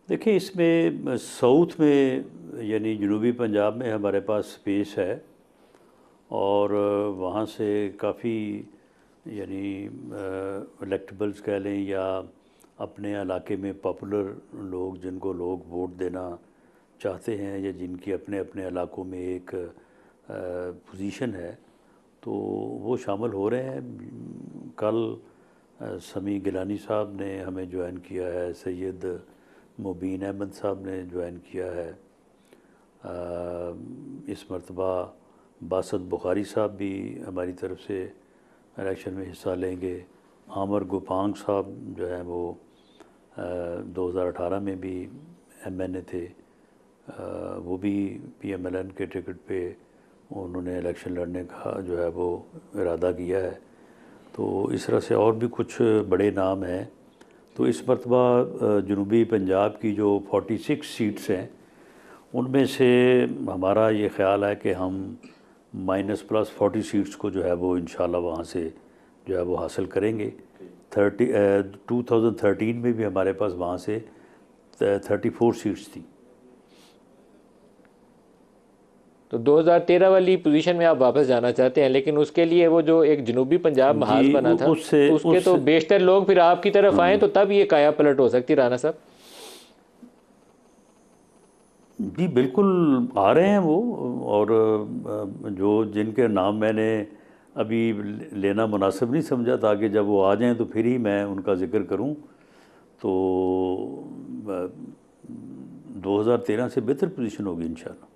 देखिए, इसमें साउथ में यानी जनूबी पंजाब में हमारे पास स्पेस है, और वहाँ से काफ़ी यानी इलेक्टेबल्स कह लें या अपने इलाके में पॉपुलर लोग जिनको लोग वोट देना चाहते हैं या जिनकी अपने अपने इलाकों में एक पोजीशन है, तो वो शामिल हो रहे हैं। कल समी गिलानी साहब ने हमें ज्वाइन किया है, सैयद मुबीन अहमद साहब ने ज्वाइन किया है, इस मरतबा बासत बुखारी साहब भी हमारी तरफ से इलेक्शन में हिस्सा लेंगे। आमर गुपांग साहब जो है वो 2018 में भी एमएनए थे, वो भी पीएमएलएन के टिकट पे उन्होंने इलेक्शन लड़ने का जो है वो इरादा किया है। तो इस तरह से और भी कुछ बड़े नाम हैं। तो इस मरतबा जनूबी पंजाब की जो 46 सीट्स हैं उनमें से हमारा ये ख्याल है कि हम -+40 सीट्स को जो है वो इंशाल्लाह वहाँ से जो है वो हासिल करेंगे। 2013 में भी हमारे पास वहाँ से 34 सीट्स थी। तो 2013 वाली पोजीशन में आप वापस जाना चाहते हैं, लेकिन उसके लिए वो जो एक जनूबी पंजाब महाज जी, बना था, उससे तो उसके तो उस बेशतर लोग फिर आपकी तरफ आए, तो तब ये काया पलट हो सकती, राणा साहब। जी बिल्कुल आ रहे हैं वो। और जो जिनके नाम मैंने अभी लेना मुनासिब नहीं समझा, ताकि जब वो आ जाएं तो फिर ही मैं उनका ज़िक्र करूं। तो 2013 से बेहतर पोजीशन होगी इंशाल्लाह।